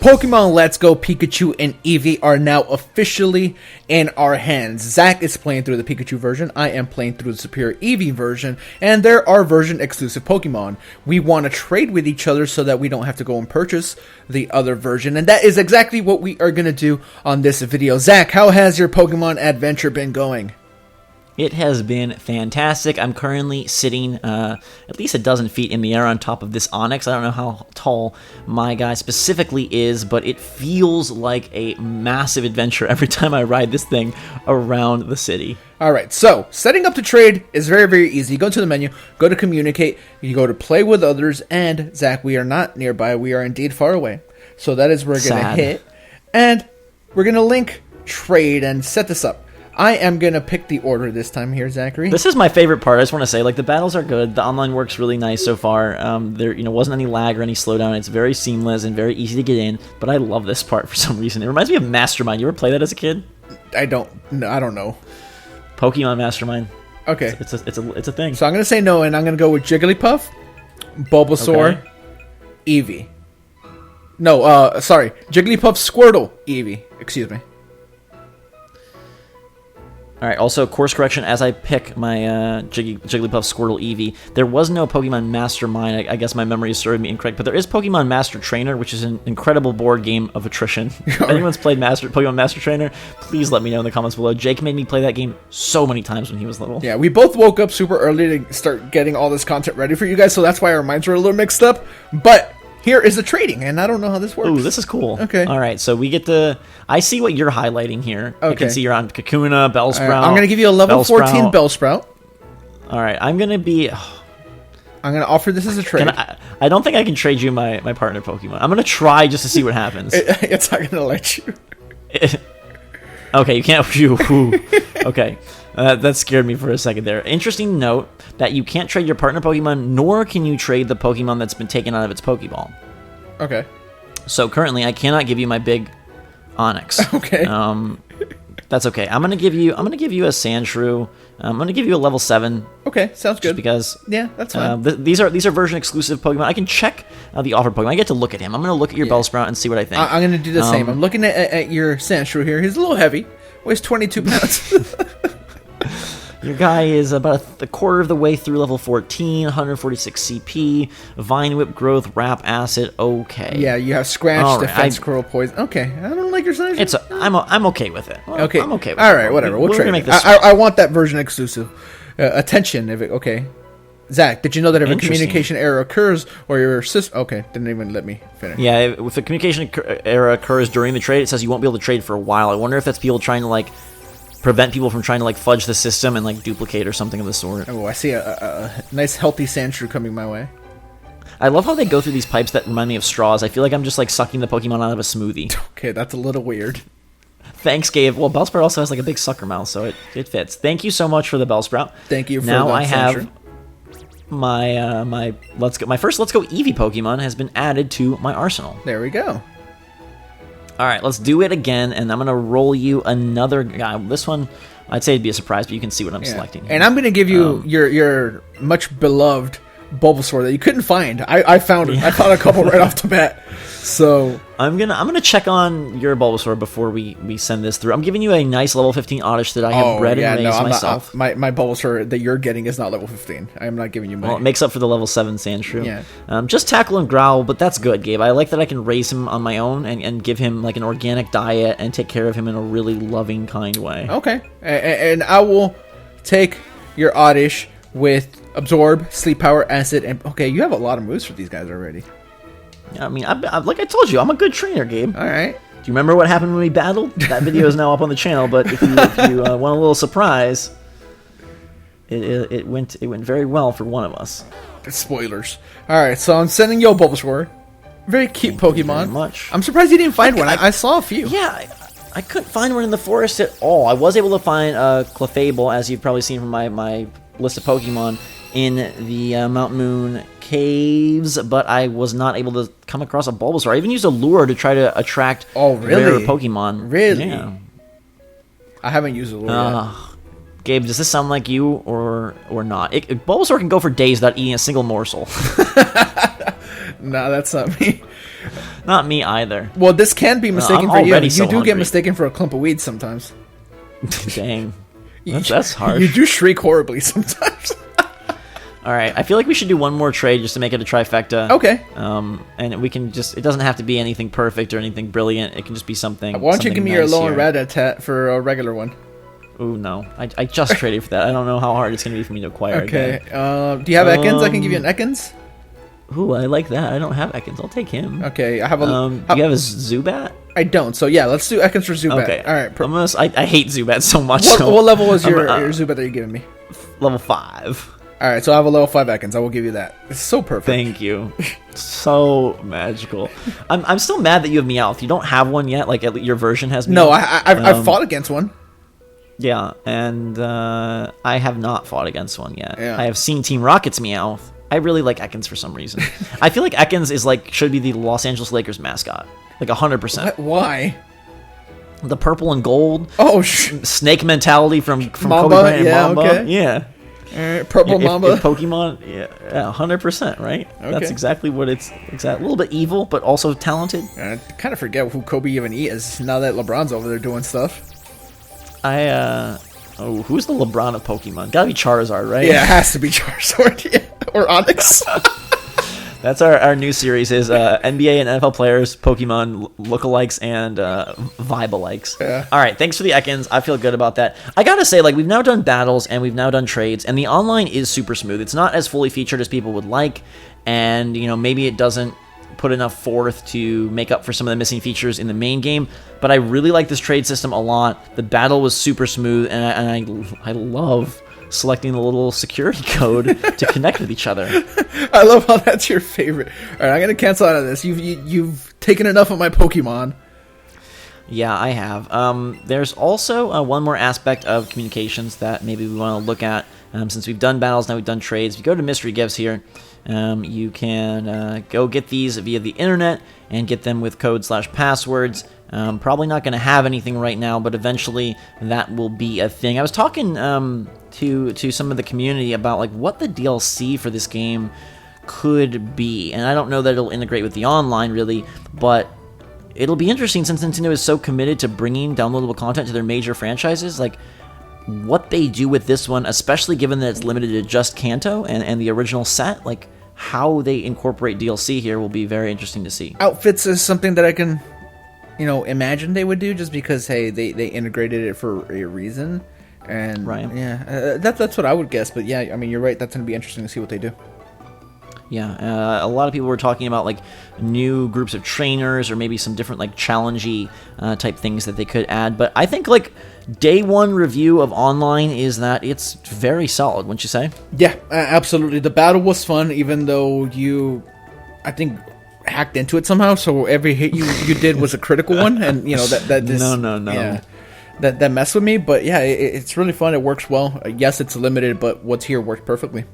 Pokemon Let's Go Pikachu and Eevee are now officially in our hands. Zach is playing through the Pikachu version, I am playing through the Superior Eevee version, and there are version exclusive Pokemon. We want to trade with each other so that we don't have to go and purchase the other version, and that is exactly what we are going to do on this video. Zach, how has your Pokemon adventure been going? It has been fantastic. I'm currently sitting at least a dozen feet in the air on top of this Onix. I don't know how tall my guy specifically is, but it feels like a massive adventure every time I ride this thing around the city. Alright, so setting up to trade is very, very easy. You go to the menu, go to communicate, you go to play with others, and Zach, we are not nearby. We are indeed far away. So that is where we're going to hit. And we're going to link trade and set this up. I am going to pick the order this time here, Zachary. This is my favorite part. I just want to say, like, the battles are good. The online works really nice so far. There, wasn't any lag or any slowdown. It's very seamless and very easy to get in, but I love this part for some reason. It reminds me of Mastermind. You ever play that as a kid? I don't know. Pokemon Mastermind. Okay. It's a thing. So I'm going to say no, and I'm going to go with Jigglypuff, Bulbasaur, okay. Eevee. No, sorry. Jigglypuff, Squirtle, Eevee. Excuse me. Alright, also, course correction, as I pick my Jigglypuff, Squirtle, Eevee, there was no Pokemon Mastermind. I guess my memory is serving me incorrect, but there is Pokemon Master Trainer, which is an incredible board game of attrition. If anyone's played Pokemon Master Trainer, please let me know in the comments below. Jake made me play that game so many times when he was little. Yeah, we both woke up super early to start getting all this content ready for you guys, so that's why our minds were a little mixed up, but here is the trading, and I don't know how this works. Ooh, this is cool. Okay. All right, so we get to... I see what you're highlighting here. Okay. I can see you're on Kakuna, Bellsprout. Right, I'm going to give you a level 14 Bellsprout. All right, I'm going to be... I'm going to offer this as a trade. I don't think I can trade you my partner Pokemon. I'm going to try just to see what happens. It's not going to let you. Okay, you can't... Okay. That scared me for a second there. Interesting note that you can't trade your partner Pokemon, nor can you trade the Pokemon that's been taken out of its Pokeball. Okay. So currently, I cannot give you my big Onix. Okay. That's okay. I'm gonna give you a Sandshrew. I'm gonna give you a level 7. Okay, sounds good. Just because. Yeah, that's fine. These are version exclusive Pokemon. I can check the offered Pokemon. I get to look at him. I'm gonna look at your Bellsprout and see what I think. I'm gonna do the same. I'm looking at your Sandshrew here. He's a little heavy. Weighs 22 pounds. Your guy is about a quarter of the way through level 14, 146 CP, Vine Whip growth, Wrap Acid, okay. Yeah, you have Scratch, Defense, Curl, Poison. Okay, I don't like your size. I'm okay with it. Okay. I'm okay with it. All right, whatever. We'll trade it. I want that version exclusive. Attention, okay. Zach, did you know that if a communication error occurs or your system... Okay, didn't even let me finish. Yeah, if a communication error occurs during the trade, it says you won't be able to trade for a while. I wonder if that's people trying to, prevent people from trying to fudge the system and duplicate or something of the sort. Oh, I see a nice healthy Sandshrew coming my way. I love how they go through these pipes that remind me of straws. I feel like I'm just sucking the Pokemon out of a smoothie. Okay, that's a little weird. Thanks, Gabe. Well, Bellsprout also has a big sucker mouth, so it fits. Thank you so much for the Bellsprout. Thank you for now the I have Sandshrew. my first Let's Go Eevee Pokemon has been added to my arsenal. There we go. All right, let's do it again, and I'm gonna roll you another guy. This one, I'd say it'd be a surprise, but you can see what I'm selecting. And I'm gonna give you your much beloved Bulbasaur that you couldn't find. I found it. I found a couple right off the bat. So I'm gonna check on your Bulbasaur before we send this through. I'm giving you a nice level 15 Oddish that I have bred and raised myself. My Bulbasaur that you're getting is not level 15. I am not giving you mine. Well, it makes up for the level 7 Sandshrew. Yeah. Just Tackle and Growl, but that's good, Gabe. I like that I can raise him on my own and give him an organic diet and take care of him in a really loving, kind way. Okay. And I will take your Oddish with Absorb, Sleep Power, Acid, and... Okay, you have a lot of moves for these guys already. I mean, like I told you, I'm a good trainer, Gabe. All right. Do you remember what happened when we battled? That video is now up on the channel, but if you want a little surprise, it went very well for one of us. Spoilers. All right, so I'm sending you a Bulbasaur. Very cute Pokemon. Thank you very much. I'm surprised you didn't find one. I saw a few. Yeah, I couldn't find one in the forest at all. I was able to find a Clefable, as you've probably seen from my list of Pokemon, in the Mount Moon caves, but I was not able to come across a Bulbasaur. I even used a lure to try to attract rare Pokemon. Really? Yeah. I haven't used a lure yet. Gabe, does this sound like you or not? Bulbasaur can go for days without eating a single morsel. Nah, that's not me. Not me either. Well, this can be mistaken for you. already You so do get hungry. mistaken for a clump of weeds sometimes. Dang. That's harsh. You do shriek horribly sometimes. All right, I feel like we should do one more trade just to make it a trifecta. Okay. And we can just, it doesn't have to be anything perfect or anything brilliant. It can just be something. Why don't you give me your nice low and here. rat for a regular one? Ooh, no. I just traded for that. I don't know how hard it's going to be for me to acquire Okay. again. Do you have Ekans? I can give you an Ekans. Ooh, I like that. I don't have Ekans. I'll take him. Okay, I have a. Do you have a Zubat? I don't. So yeah, let's do Ekans for Zubat. Okay. All right. I hate Zubat so much. What level is your Zubat that you're giving me? Level 5. All right, so I have a level 5 Ekans. I will give you that. It's so perfect. Thank you. So magical. I'm still mad that you have Meowth. You don't have one yet. Like your version has Meowth. No, I've fought against one. Yeah, and I have not fought against one yet. Yeah. I have seen Team Rocket's Meowth. I really like Ekans for some reason. I feel like Ekans is should be the Los Angeles Lakers mascot. Like 100%. Why? The purple and gold. Oh, snake mentality from Kobe Mamba? Bryant and Yeah, Mamba. okay. Yeah. Purple Mamba. If Pokemon, yeah, 100%, right? Okay. That's exactly what it's. A little bit evil, but also talented. I kind of forget who Kobe even is now that LeBron's over there doing stuff. Who's the LeBron of Pokemon? Gotta be Charizard, right? Yeah, it has to be Charizard. Yeah. Or Onyx. That's our new series is NBA and NFL players, Pokemon lookalikes, and vibe-alikes. Yeah. All right, thanks for the Ekans. I feel good about that. I gotta say, we've now done battles and we've now done trades, and the online is super smooth. It's not as fully featured as people would like, and maybe it doesn't put enough forth to make up for some of the missing features in the main game, but I really like this trade system a lot. The battle was super smooth, and I love selecting the little security code to connect with each other. I love how that's your favorite. All right, I'm gonna cancel out of this. You've taken enough of my Pokemon. Yeah, I have. There's also one more aspect of communications that maybe we want to look at. Since we've done battles, now we've done trades. If you go to mystery gifts here, you can go get these via the internet and get them with code/passwords. Probably not going to have anything right now, but eventually that will be a thing. I was talking to some of the community about what the DLC for this game could be, and I don't know that it'll integrate with the online really, but it'll be interesting since Nintendo is so committed to bringing downloadable content to their major franchises. What they do with this one, especially given that it's limited to just Kanto and the original set, how they incorporate DLC here will be very interesting to see. Outfits is something that I can, imagine they would do just because, hey, they integrated it for a reason. And, right. Yeah, that's what I would guess. But, yeah, I mean, you're right. That's going to be interesting to see what they do. Yeah, a lot of people were talking about new groups of trainers or maybe some different challengey type things that they could add. But I think day one review of online is that it's very solid, wouldn't you say? Yeah, absolutely. The battle was fun, even though you, I think, hacked into it somehow. So every hit you did was a critical one, and that just no. Yeah, that messed with me. But yeah, it's really fun. It works well. Yes, it's limited, but what's here worked perfectly.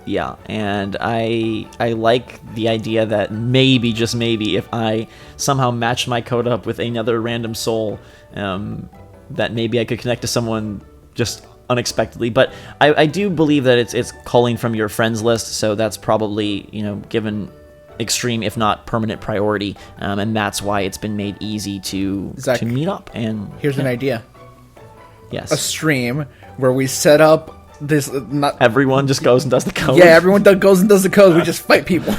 Yeah, and I like the idea that maybe, just maybe, if I somehow matched my code up with another random soul, that maybe I could connect to someone just unexpectedly. But I do believe that it's calling from your friends list, so that's probably given extreme, if not permanent, priority, and that's why it's been made easy to meet up. And here's an idea. Yes, a stream where we set up. Everyone just goes and does the code. Yeah, everyone goes and does the code. We just fight people.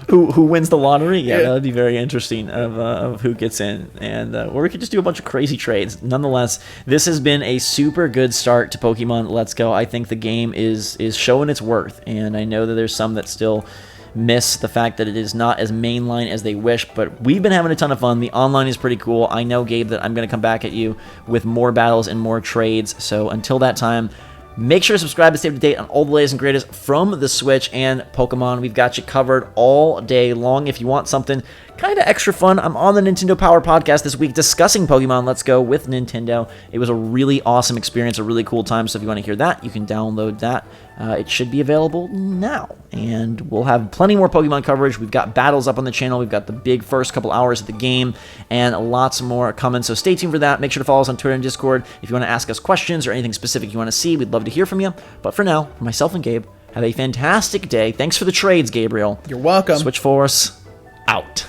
who wins the lottery? Yeah, that would be very interesting of who gets in, and or we could just do a bunch of crazy trades. Nonetheless, this has been a super good start to Pokemon Let's Go. I think the game is showing its worth, and I know that there's some that still miss the fact that it is not as mainline as they wish, but we've been having a ton of fun. The online is pretty cool. I know, Gabe, that I'm going to come back at you with more battles and more trades, so until that time, make sure to subscribe to stay up to date on all the latest and greatest from the Switch and Pokemon. We've got you covered all day long. If you want something kind of extra fun, I'm on the Nintendo Power Podcast this week discussing Pokemon Let's Go with Nintendo. It was a really awesome experience, a really cool time, so if you want to hear that, you can download that. It should be available now, and we'll have plenty more Pokemon coverage. We've got battles up on the channel. We've got the big first couple hours of the game, and lots more coming, so stay tuned for that. Make sure to follow us on Twitter and Discord. If you want to ask us questions or anything specific you want to see, we'd love to hear from you. But for now, for myself and Gabe, have a fantastic day. Thanks for the trades, Gabriel. You're welcome. SwitchForce, out.